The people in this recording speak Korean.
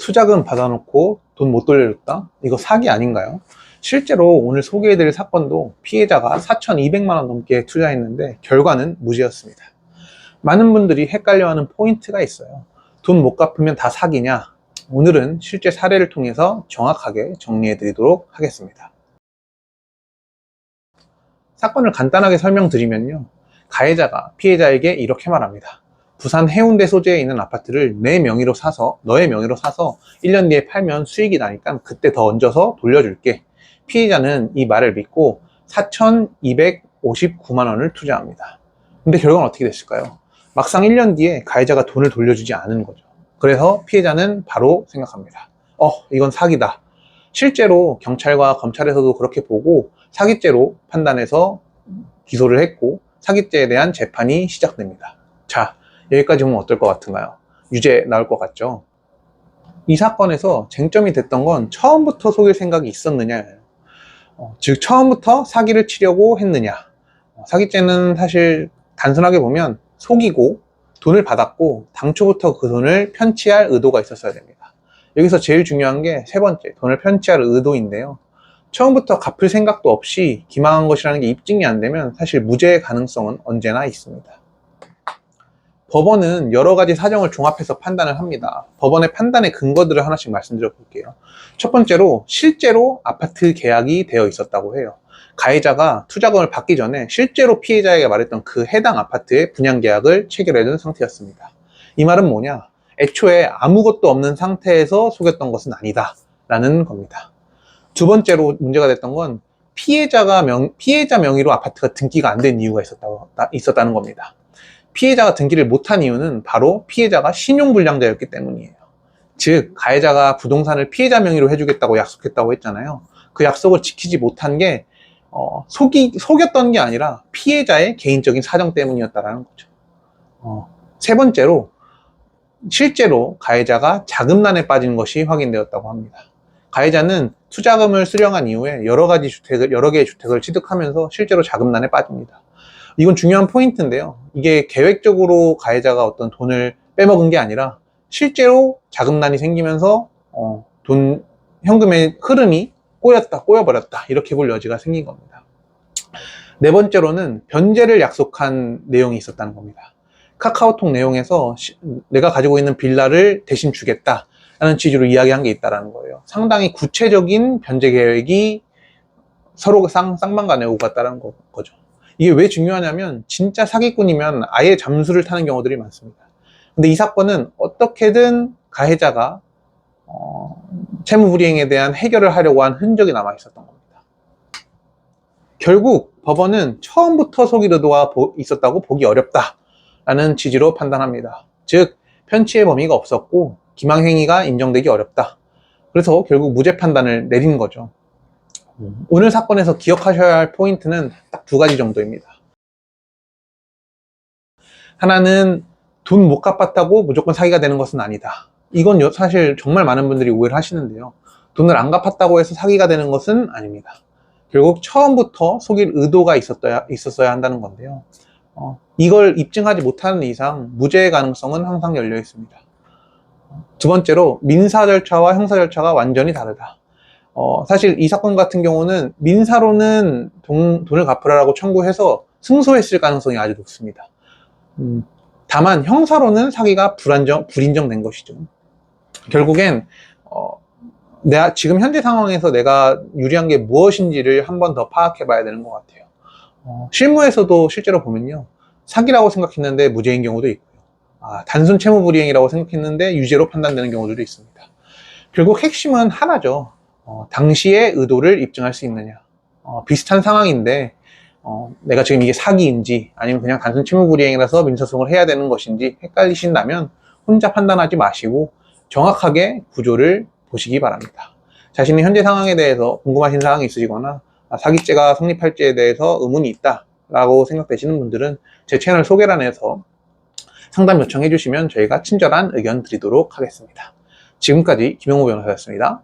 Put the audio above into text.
투자금 받아놓고 돈 못 돌려줬다? 이거 사기 아닌가요? 실제로 오늘 소개해드릴 사건도 피해자가 4,200만 원 넘게 투자했는데 결과는 무죄였습니다. 많은 분들이 헷갈려하는 포인트가 있어요. 돈 못 갚으면 다 사기냐? 오늘은 실제 사례를 통해서 정확하게 정리해드리도록 하겠습니다. 사건을 간단하게 설명드리면요. 가해자가 피해자에게 이렇게 말합니다. 부산 해운대 소재에 있는 아파트를 너의 명의로 사서 1년 뒤에 팔면 수익이 나니까 그때 더 얹어서 돌려줄게. 피해자는 이 말을 믿고 4,259만 원을 투자합니다. 근데 결과는 어떻게 됐을까요? 막상 1년 뒤에 가해자가 돈을 돌려주지 않은 거죠. 그래서 피해자는 바로 생각합니다. 이건 사기다. 실제로 경찰과 검찰에서도 그렇게 보고 사기죄로 판단해서 기소를 했고 사기죄에 대한 재판이 시작됩니다. 자, 여기까지 보면 어떨 것 같은가요? 유죄 나올 것 같죠? 이 사건에서 쟁점이 됐던 건 처음부터 속일 생각이 있었느냐예요. 즉 처음부터 사기를 치려고 했느냐. 사기죄는 사실 단순하게 보면 속이고 돈을 받았고 당초부터 그 돈을 편취할 의도가 있었어야 됩니다. 여기서 제일 중요한 게 세 번째, 돈을 편취할 의도인데요. 처음부터 갚을 생각도 없이 기망한 것이라는 게 입증이 안 되면 사실 무죄의 가능성은 언제나 있습니다. 법원은 여러 가지 사정을 종합해서 판단을 합니다. 법원의 판단의 근거들을 하나씩 말씀드려 볼게요. 첫 번째로 실제로 아파트 계약이 되어 있었다고 해요. 가해자가 투자금을 받기 전에 실제로 피해자에게 말했던 그 해당 아파트의 분양 계약을 체결해둔 상태였습니다. 이 말은 뭐냐? 애초에 아무것도 없는 상태에서 속였던 것은 아니다 라는 겁니다. 두 번째로 문제가 됐던 건 피해자 명의로 아파트가 등기가 안 된 이유가 있었다는 겁니다. 피해자가 등기를 못한 이유는 바로 피해자가 신용불량자였기 때문이에요. 즉 가해자가 부동산을 피해자 명의로 해주겠다고 약속했다고 했잖아요. 그 약속을 지키지 못한 게 속였던 게 아니라 피해자의 개인적인 사정 때문이었다는 거죠. 세 번째로 실제로 가해자가 자금난에 빠진 것이 확인되었다고 합니다. 가해자는 투자금을 수령한 이후에 여러 개의 주택을 취득하면서 실제로 자금난에 빠집니다. 이건 중요한 포인트인데요. 이게 계획적으로 가해자가 어떤 돈을 빼먹은 게 아니라 실제로 자금난이 생기면서 현금의 흐름이 꼬여버렸다. 이렇게 볼 여지가 생긴 겁니다. 네 번째로는 변제를 약속한 내용이 있었다는 겁니다. 카카오톡 내용에서 내가 가지고 있는 빌라를 대신 주겠다 라는 취지로 이야기한 게 있다는 거예요. 상당히 구체적인 변제 계획이 서로 쌍방간에 오고 갔다는 거죠. 이게 왜 중요하냐면 진짜 사기꾼이면 아예 잠수를 타는 경우들이 많습니다. 근데 이 사건은 어떻게든 가해자가 채무불이행에 대한 해결을 하려고 한 흔적이 남아 있었던 겁니다. 결국 법원은 처음부터 속일 의도가 있었다고 보기 어렵다라는 취지로 판단합니다. 즉 편취의 범위가 없었고 기망행위가 인정되기 어렵다. 그래서 결국 무죄 판단을 내린 거죠. 오늘 사건에서 기억하셔야 할 포인트는 딱 두 가지 정도입니다. 하나는 돈 못 갚았다고 무조건 사기가 되는 것은 아니다. 이건 사실 정말 많은 분들이 오해를 하시는데요. 돈을 안 갚았다고 해서 사기가 되는 것은 아닙니다. 결국 처음부터 속일 의도가 있었어야 한다는 건데요. 이걸 입증하지 못하는 이상 무죄의 가능성은 항상 열려 있습니다. 두 번째로 민사 절차와 형사 절차가 완전히 다르다. 사실 이 사건 같은 경우는 민사로는 돈을 갚으라고 청구해서 승소했을 가능성이 아주 높습니다. 다만 형사로는 사기가 불인정된 것이죠. 결국엔 내가 지금 현재 상황에서 내가 유리한 게 무엇인지를 한 번 더 파악해 봐야 되는 것 같아요. 실무에서도 실제로 보면요, 사기라고 생각했는데 무죄인 경우도 있고요, 단순 채무불이행이라고 생각했는데 유죄로 판단되는 경우들도 있습니다. 결국 핵심은 하나죠. 당시의 의도를 입증할 수 있느냐. 비슷한 상황인데 내가 지금 이게 사기인지 아니면 그냥 단순 채무불이행이라서 민사소송을 해야 되는 것인지 헷갈리신다면 혼자 판단하지 마시고 정확하게 구조를 보시기 바랍니다. 자신의 현재 상황에 대해서 궁금하신 사항이 있으시거나 사기죄가 성립할지에 대해서 의문이 있다 라고 생각되시는 분들은 제 채널 소개란에서 상담 요청해 주시면 저희가 친절한 의견 드리도록 하겠습니다. 지금까지 김용호 변호사였습니다.